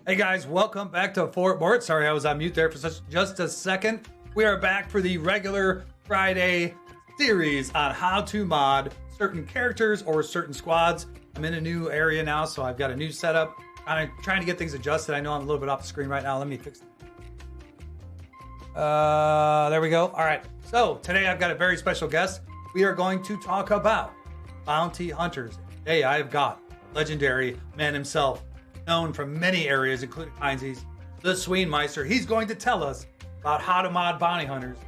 Hey guys, welcome back to Fort Mort. Sorry I was on mute there for just a second. We are back for the regular Friday series on how to mod certain characters or certain squads. I'm in a new area now, so I've got a new setup. I'm trying to get things adjusted. I know I'm a little bit off the screen right now. Let me fix it. There we go. All right. So today I've got a very special guest. We are going to talk about bounty hunters. Today I have got legendary man himself, known from many areas, including Heinz's, the SWGOH. He's going to tell us about how to mod bounty hunters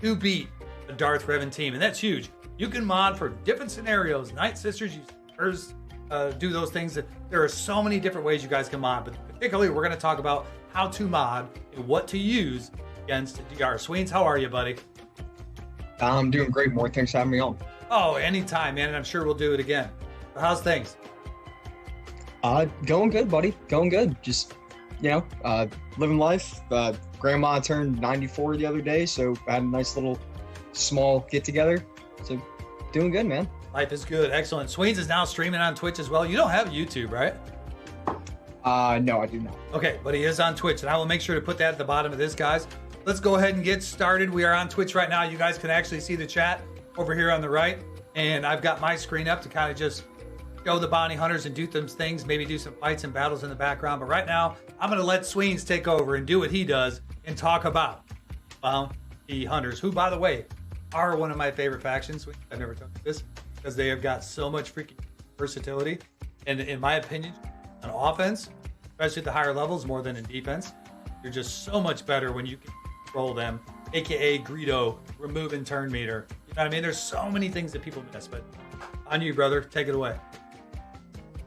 to beat the Darth Revan team. And that's huge. You can mod for different scenarios. Night Sisters, do those things. There are so many different ways you guys can mod, but particularly we're going to talk about how to mod and what to use against DR. SWGOH, how are you, buddy? I'm doing great, Mort. Thanks for having me on. Oh, anytime, man. And I'm sure we'll do it again. So how's things? Going good, buddy. Going good. Just, living life. Grandma turned 94 the other day, so I had a nice little small get together. So doing good, man. Life is good. Excellent. SWGOH is now streaming on Twitch as well. You don't have YouTube, right? No, I do not. Okay, but he is on Twitch, and I will make sure to put that at the bottom of this, guys. Let's go ahead and get started. We are on Twitch right now. You guys can actually see the chat over here on the right, and I've got my screen up to kind of just show the bounty hunters and do some things, maybe do some fights and battles in the background. But right now, I'm going to let SWGOH take over and do what he does and talk about bounty hunters, who, by the way, are one of my favorite factions. I've never talked about this because they have got so much freaking versatility. And in my opinion, on offense, especially at the higher levels, more than in defense, you're just so much better when you can control them, aka Greedo, remove and turn meter. You know what I mean? There's so many things that people miss, but on you, brother, take it away.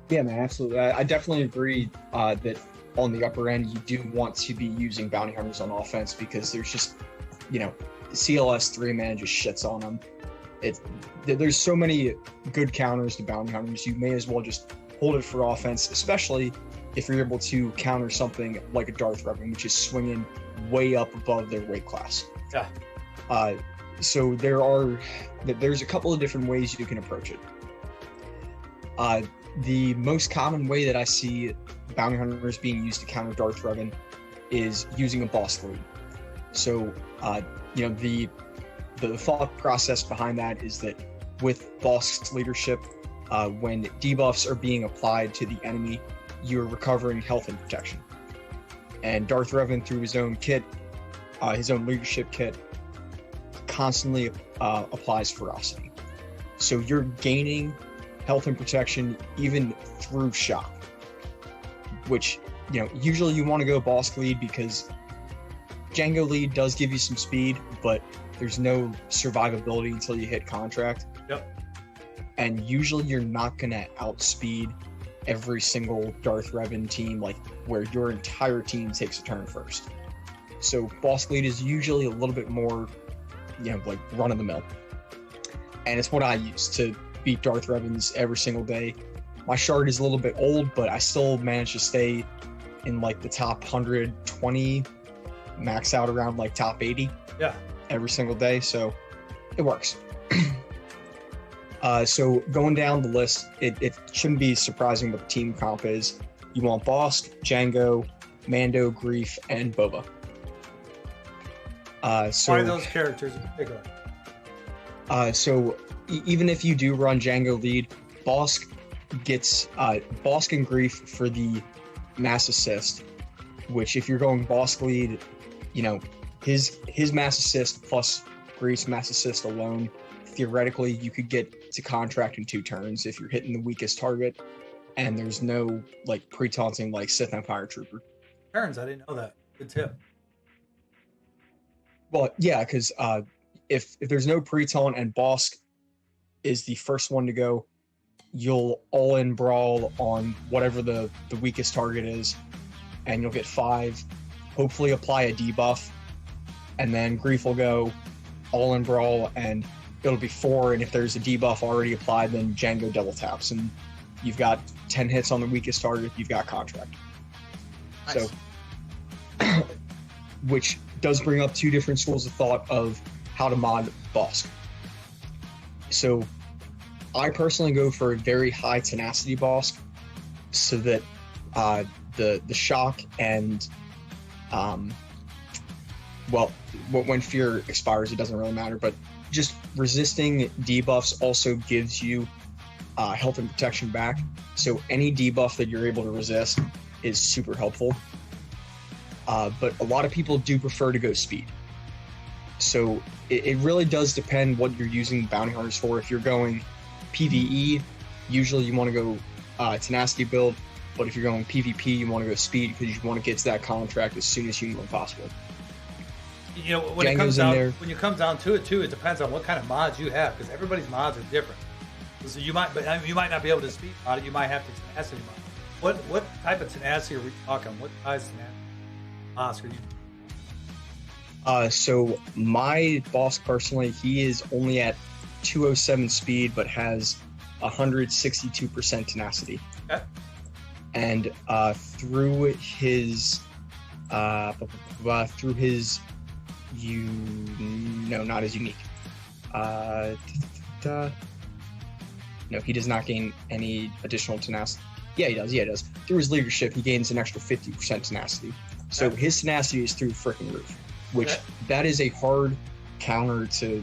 Yeah, man, absolutely. I definitely agree that on the upper end, you do want to be using bounty hunters on offense because there's just, CLS 3-man just shits on them. There's so many good counters to bounty hunters. You may as well just hold it for offense, especially if you're able to counter something like a Darth Revan, which is swinging way up above their weight class. Yeah. So there's a couple of different ways you can approach it. The most common way that I see bounty hunters being used to counter Darth Revan is using a boss lead. So, the thought process behind that is that with boss leadership, when debuffs are being applied to the enemy, you're recovering health and protection. And Darth Revan, through his own kit, his own leadership kit, constantly applies ferocity. So you're gaining health and protection even through shock, which, usually you want to go boss lead because Jango lead does give you some speed, but there's no survivability until you hit contract. Yep. And usually you're not going to outspeed every single Darth Revan team, like where your entire team takes a turn first. So boss lead is usually a little bit more, like run of the mill. And it's what I use to beat Darth Revans every single day. My shard is a little bit old, but I still manage to stay in like the top 120, max out around like top 80. Yeah. Every single day. So it works. So going down the list, it shouldn't be surprising what the team comp is. You want Bossk, Jango, Mando, Greef, and Boba. Why are those characters in particular? So even if you do run Jango lead, Bossk gets Bossk and Greef for the mass assist, which if you're going Bossk lead, his mass assist plus Greef's mass assist alone, theoretically you could get to contract in 2 turns if you're hitting the weakest target and there's no like pre-taunting like Sith Empire Trooper. Turns, I didn't know that. Good tip. Well, yeah, because if there's no pre-taunt and Bossk is the first one to go, you'll all-in brawl on whatever the weakest target is, and you'll get 5, hopefully apply a debuff, and then Greef will go all-in brawl, and it'll be 4, and if there's a debuff already applied, then Jango double taps, and you've got 10 hits on the weakest target, you've got contract. Nice. So, which does bring up 2 different schools of thought of how to mod Bossk. So I personally go for a very high tenacity Bossk so that the shock and well, when fear expires, it doesn't really matter, but just resisting debuffs also gives you health and protection back. So any debuff that you're able to resist is super helpful. But a lot of people do prefer to go speed. So it really does depend what you're using bounty hunters for. If you're going PvE, usually you want to go tenacity build, but if you're going PvP, you want to go speed because you want to get to that contract as soon as humanly possible. You know, when when you come down to it too, it depends on what kind of mods you have, because everybody's mods are different. So you might not be able to speed mod it. You might have to tenacity mod. What type of tenacity are we talking? What size tenacity boss are you? So my boss personally, he is only at 207 speed, but has 162% tenacity. Okay. And through his not his unique. No, he does not gain any additional tenacity. Yeah, he does. Yeah, he does. Through his leadership, he gains an extra 50% tenacity. So his tenacity is through the freaking roof, which that is a hard counter to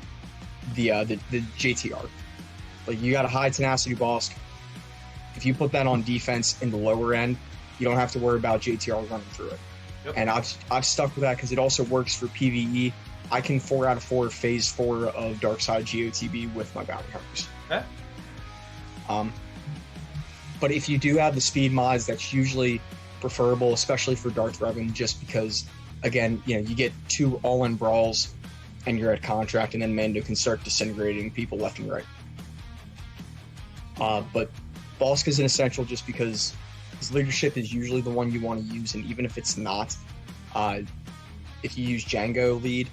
the JTR. Like, you got a high tenacity boss. If you put that on defense in the lower end, you don't have to worry about JTR running through it. Yep. And I've stuck with that because it also works for PvE. I can 4 out of 4 phase 4 of Darkside GOTB with my bounty hunters. Okay. But if you do have the speed mods, that's usually preferable, especially for Darth Revan, just because, again, you get 2 all-in brawls and you're at contract, and then Mando can start disintegrating people left and right. But Bossk is an essential just because his leadership is usually the one you want to use, and even if it's not, if you use Django lead,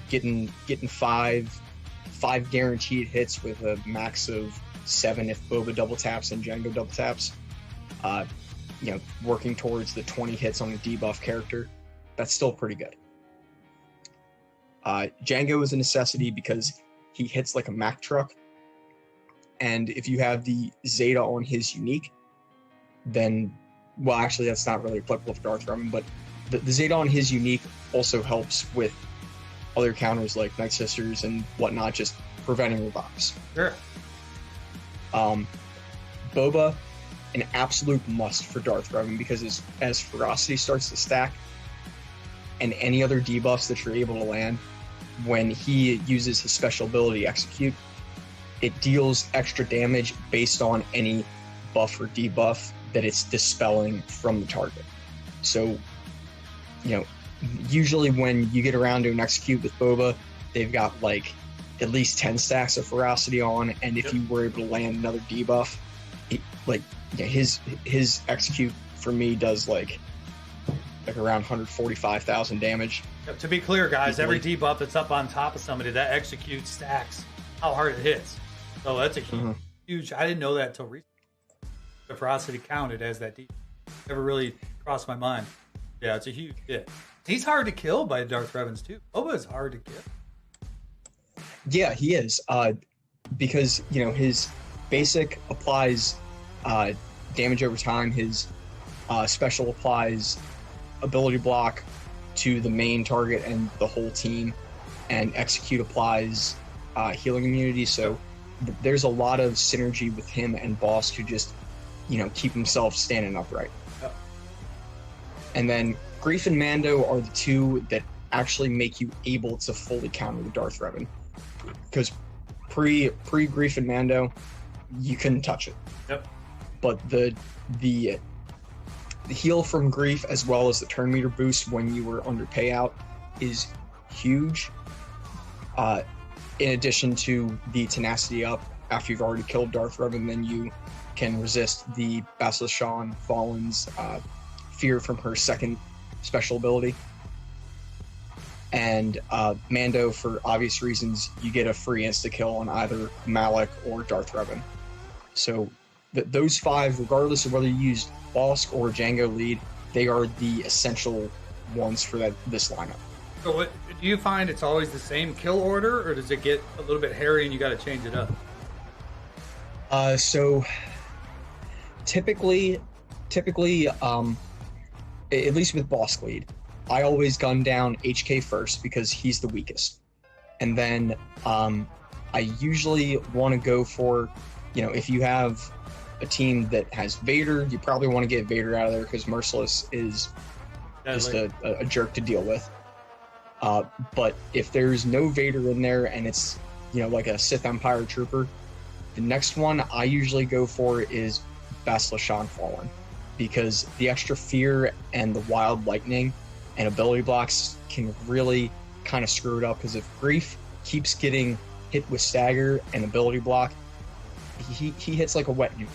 getting 5 guaranteed hits with a max of 7 if Boba double taps and Django double taps, working towards the 20 hits on a debuff character, that's still pretty good. Django is a necessity because he hits like a Mack truck, and if you have the Zeta on his unique, then, well, actually that's not really applicable for Darth Revan, but the Zeta on his unique also helps with other counters like Night Sisters and whatnot, just preventing revives. Sure. Boba, an absolute must for Darth Revan, because as ferocity starts to stack and any other debuffs that you're able to land, when he uses his special ability Execute, it deals extra damage based on any buff or debuff that it's dispelling from the target. So, usually when you get around to an Execute with Boba, they've got like at least 10 stacks of ferocity on, and if you were able to land another debuff, his Execute for me does like around 145,000 damage. To be clear, guys, every debuff that's up on top of somebody, that Execute stacks how hard it hits. So that's a huge. I didn't know that until recently. The ferocity counted as that debuff. Never really crossed my mind. Yeah, it's a huge hit. He's hard to kill by Darth Revan's too. Boba is hard to kill. Yeah, he is. Because his basic applies damage over time. His special applies ability block to the main target and the whole team, and Execute applies healing immunity. So there's a lot of synergy with him and Bossk to just keep himself standing upright. Yep. And then Greef and Mando are the 2 that actually make you able to fully counter the Darth Revan, because pre Greef and Mando, you couldn't touch it. Yep. But the heal from Greef, as well as the turn meter boost when you were under payout, is huge. In addition to the tenacity up after you've already killed Darth Revan, then you can resist the Basilisk Shan Fallen's fear from her second special ability. And Mando, for obvious reasons, you get a free insta-kill on either Malak or Darth Revan. So those 5, regardless of whether you used Bossk or Django lead, they are the essential ones for this lineup. So what, do you find it's always the same kill order, or does it get a little bit hairy and you got to change it up? So typically, at least with boss lead, I always gun down HK first because he's the weakest. And then I usually want to go for, if you have a team that has Vader, you probably want to get Vader out of there because Merciless is just a jerk to deal with. But if there's no Vader in there and it's, like a Sith Empire trooper, the next one I usually go for is Bastila Fallen, because the extra fear and the wild lightning and ability blocks can really kind of screw it up, because if Grief keeps getting hit with stagger and ability block, he hits like a wet noodle.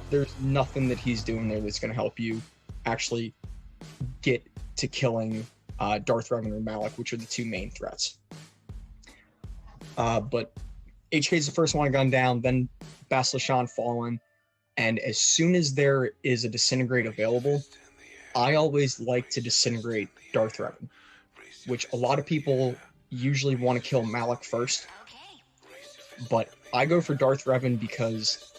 There's nothing that he's doing there that's going to help you actually get to killing Darth Revan or Malak, which are the two main threats. But HK is the first one to gun down, then Bastila Fallen, and as soon as there is a Disintegrate available, I always like to Disintegrate Darth Revan, which a lot of people usually want to kill Malak first, but I go for Darth Revan because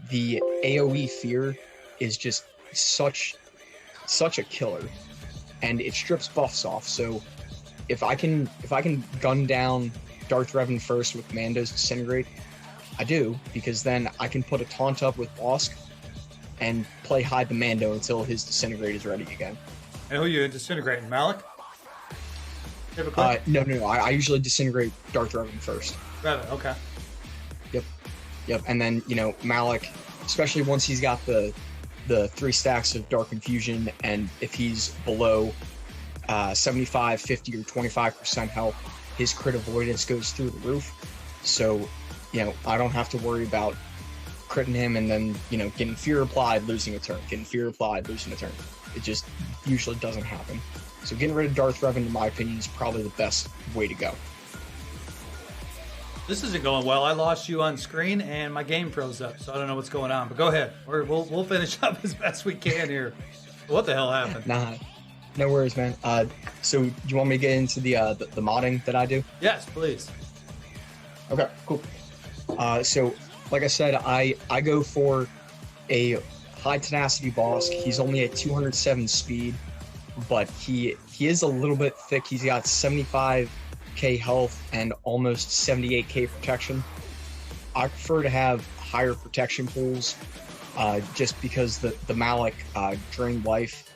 the AoE fear is just such a killer, and it strips buffs off. So if I can gun down Darth Revan first with Mando's Disintegrate, I do, because then I can put a taunt up with Bosk and play hide the Mando until his Disintegrate is ready again. And who you disintegrating, Malak? No. I usually disintegrate Darth Revan first. Revan, okay. Yep. And then, Malak, especially once he's got the 3 stacks of Dark Infusion, and if he's below 75, 50, or 25% health, his crit avoidance goes through the roof. So, I don't have to worry about critting him and then, getting fear applied, losing a turn, getting fear applied, losing a turn. It just usually doesn't happen. So getting rid of Darth Revan, in my opinion, is probably the best way to go. This isn't going well. I lost you on screen and my game froze up, so I don't know what's going on. But go ahead. We'll finish up as best we can here. What the hell happened? Nah, no worries, man. So do you want me to get into the modding that I do? Yes, please. Okay, cool. So like I said, I go for a high tenacity boss. He's only at 207 speed, but he is a little bit thick. He's got 75k health and almost 78k protection. I prefer to have higher protection pools, just because the Malak Drained Life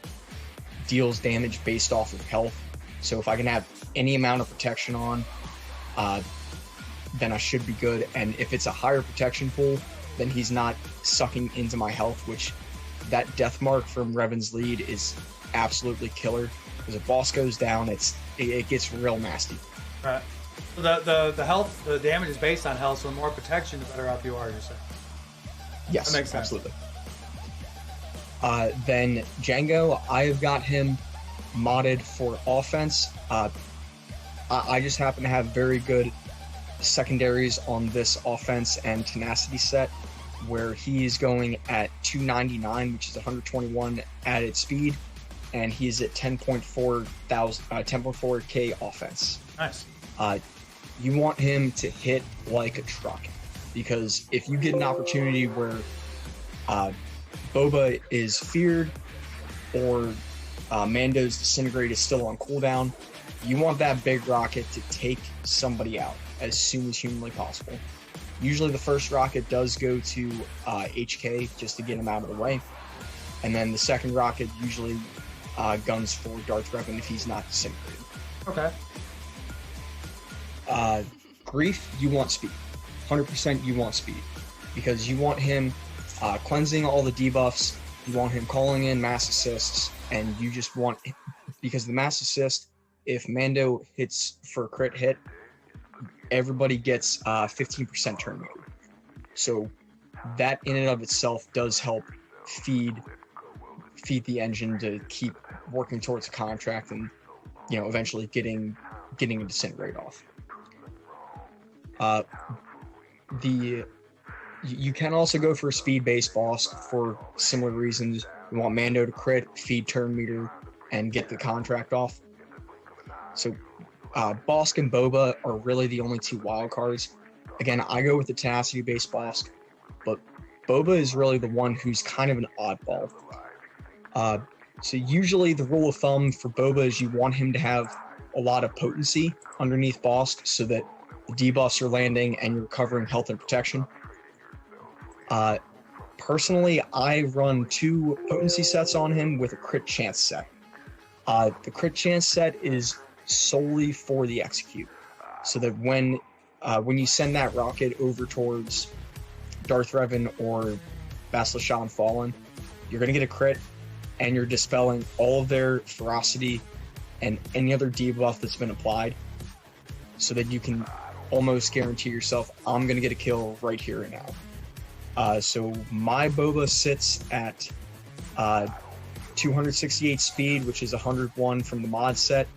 deals damage based off of health. So if I can have any amount of protection on, then I should be good. And if it's a higher protection pool, then he's not sucking into my health, which that death mark from Revan's lead is absolutely killer. Because if boss goes down, it gets real nasty. Right. So the health, the damage is based on health, so the more protection, the better off you are, you're saying? Yes, that makes sense. Absolutely. Then Django, I have got him modded for offense. I just happen to have very good secondaries on this offense and tenacity set, where he's going at 299, which is 121 added speed, and he's at 10.4k offense. Nice. You want him to hit like a truck, because if you get an opportunity where Boba is feared or Mando's Disintegrate is still on cooldown, you want that big rocket to take somebody out as soon as humanly possible. Usually the first rocket does go to HK just to get him out of the way, and then the second rocket usually guns for Darth Revan if he's not disintegrated. Okay. Grief, you want speed. 100% you want speed, because you want him cleansing all the debuffs, you want him calling in mass assists, and you just want, because the mass assist, if Mando hits for a crit hit, everybody gets 15% turn mode. So that in and of itself does help feed the engine to keep working towards a contract and, eventually getting a disintegrate off. You can also go for a speed-based boss for similar reasons. You want Mando to crit, feed turn meter, and get the contract off. So Bosk and Boba are really the only two wild cards. Again, I go with the tenacity-based Bosk, but Boba is really the one who's kind of an oddball. So usually the rule of thumb for Boba is you want him to have a lot of potency underneath Bosk so that the debuffs are landing and you're recovering health and protection. Personally, I run 2 potency sets on him with a crit chance set. The crit chance set is solely for the execute, so that when you send that rocket over towards Darth Revan or Bastila Shan Fallen, you're going to get a crit, and you're dispelling all of their ferocity and any other debuff that's been applied, so that you can almost guarantee yourself, I'm going to get a kill right here and now. So my Boba sits at 268 speed, which is 101 from the mod set,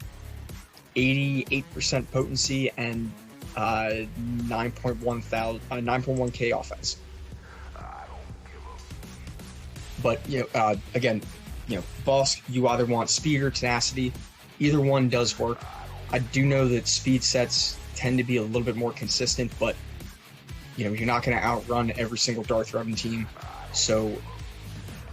88% potency, and 9.1k offense. But again, Bosk, you either want speed or tenacity. Either one does work. I do know that speed sets tend to be a little bit more consistent, but you're not going to outrun every single Darth Revan team, so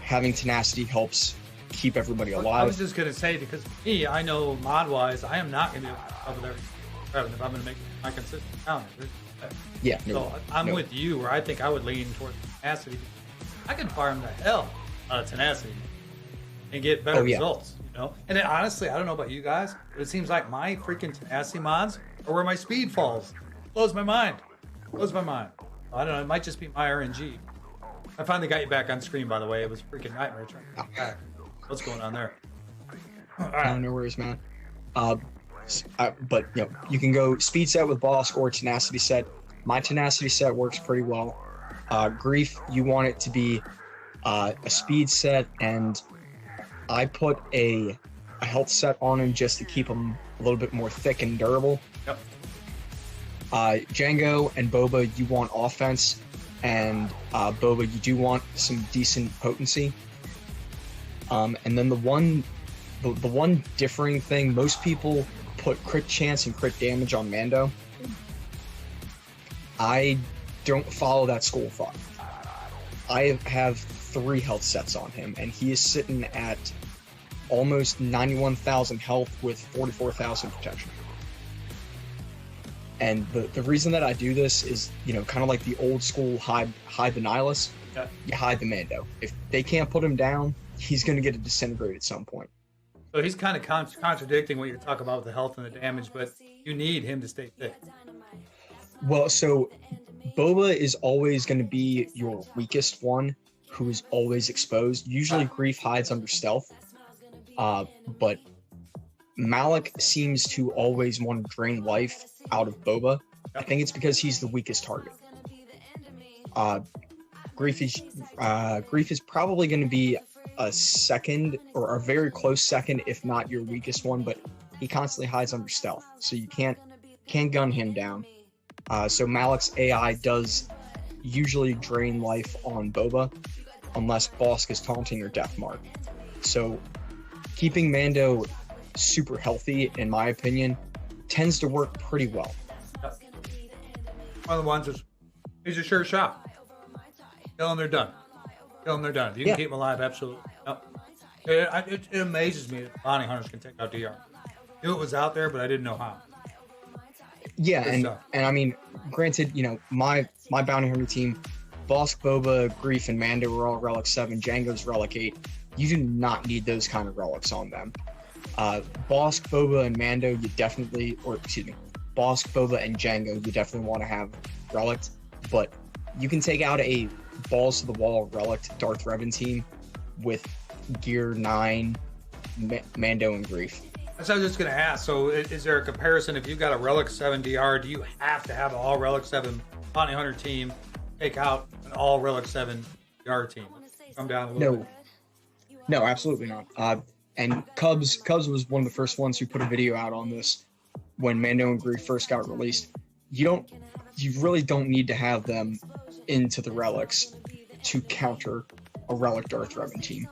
having tenacity helps keep everybody alive. I was just going to say, because me, I know mod-wise, I am not going to be able to cover there Revan if I'm going to make my consistent counter. Yeah. I'm with you, where I think I would lean towards tenacity. I can farm the hell out of tenacity and get better results, And honestly, I don't know about you guys, but it seems like my freaking tenacity mods are where my speed falls. Blows my mind. I don't know. It might just be my RNG. I finally got you back on screen, by the way. It was a freaking nightmare trying to get back. What's going on there? All right. No worries, man. But you can go speed set with Bosk or tenacity set. My tenacity set works pretty well. Grief, you want it to be a speed set, and I put a health set on him just to keep him a little bit more thick and durable. Yep. Jango and Boba, you want offense, and Boba, you do want some decent potency. And then the one differing thing, most people put crit chance and crit damage on Mando. I don't follow that school of thought. I have 3 health sets on him, and he is sitting at almost 91,000 health with 44,000 protection. And the reason that I do this is, kind of like the old school hide the Nihilus. Yeah. You hide the Mando. If they can't put him down, he's going to get a disintegrate at some point. So he's kind of contradicting what you're talking about with the health and the damage, but you need him to stay thick. Well, so Boba is always going to be your weakest one, who is always exposed. Usually Grief hides under stealth, but Malak seems to always want to drain life out of Boba. I think it's because he's the weakest target. Grief is probably going to be a second, or a very close second, if not your weakest one, but he constantly hides under stealth, so you can't gun him down. So Malak's AI does usually drain life on Boba, unless Bosk is taunting or death mark. So keeping Mando super healthy, in my opinion, tends to work pretty well. Yep. One of the ones is, he's a sure shot. Kill them, they're done. If you can keep them alive, absolutely. Yep. It amazes me that bounty hunters can take out DR. Knew it was out there, but I didn't know how. Yeah, and I mean, granted, my bounty hunter team, Bosk, Boba, Grief, and Mando were all Relic 7. Jango's Relic 8. You do not need those kind of relics on them. Bosk, Boba, and Mando, Bosk, Boba, and Jango, you definitely want to have relics, but you can take out a balls to the wall relic Darth Revan team with Gear 9, Mando, and Grief. That's what I was just going to ask. So is there a comparison? If you've got a Relic 7 DR, do you have to have an all Relic 7 bounty hunter team take out an all Relic 7 DR team? Come down a little bit. No, absolutely not. And Cubs was one of the first ones who put a video out on this when Mando and Grief first got released. You really don't need to have them into the relics to counter a Relic Darth Revan team,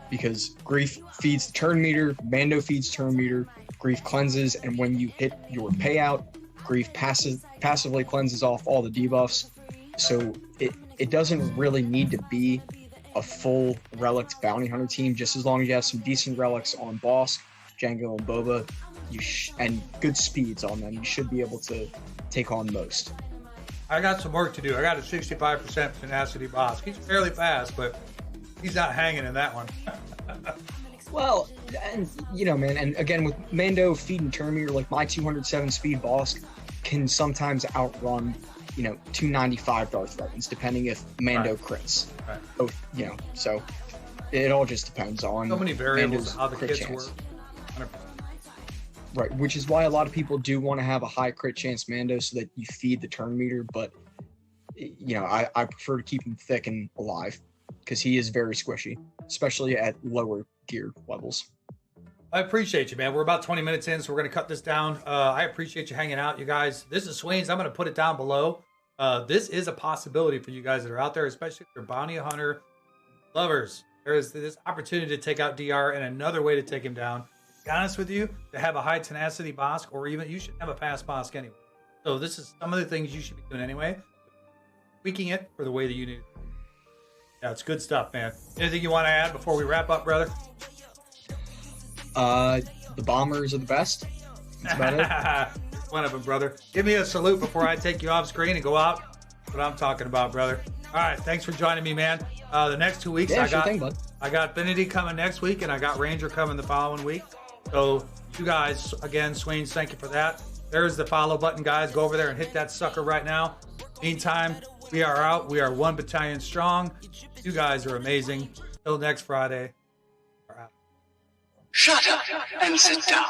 because Grief feeds the turn meter, Mando feeds turn meter, Grief cleanses, and when you hit your payout, Grief passively cleanses off all the debuffs. So it doesn't really need to be a full relic bounty hunter team. Just as long as you have some decent relics on Bosk, Jango, and Boba, and good speeds on them, you should be able to take on most. I got some work to do. I got a 65% tenacity Bosk. He's fairly fast, but he's not hanging in that one. Well, and man, and again with Mando feeding turn meter, like my 207 speed Bosk can sometimes outrun 295 Darth Revans, depending if Mando crits. Right. Oh, so it all just depends on so many variables Mando's of how the crit kits chance. work. 100%. Right, which is why a lot of people do want to have a high crit chance Mando so that you feed the turn meter, but I prefer to keep him thick and alive because he is very squishy, especially at lower gear levels. I appreciate you, man. We're about 20 minutes in, so we're going to cut this down. I appreciate you hanging out, you guys. This is Swain's. I'm going to put it down below. This is a possibility for you guys that are out there, especially if you're bounty hunter lovers. There is this opportunity to take out DR and another way to take him down. To be honest with you, to have a high tenacity Bosk, or even you should have a fast Bosk anyway. So this is some of the things you should be doing anyway. Tweaking it for the way that you need it. Yeah, it's good stuff, man. Anything you want to add before we wrap up, brother? The bombers are the best. That's about it. One of them, brother. Give me a salute before I take you off screen and go out. That's what I'm talking about, brother. All right, thanks for joining me, man. The next 2 weeks, Yeah, I got Finity coming next week, and I got Ranger coming the following week. So you guys, again, Swains, thank you for that. There's the follow button, guys. Go over there and hit that sucker right now. Meantime, we are out. We are 1 battalion strong. You guys are amazing. Till next Friday. We're out. Shut up and sit down.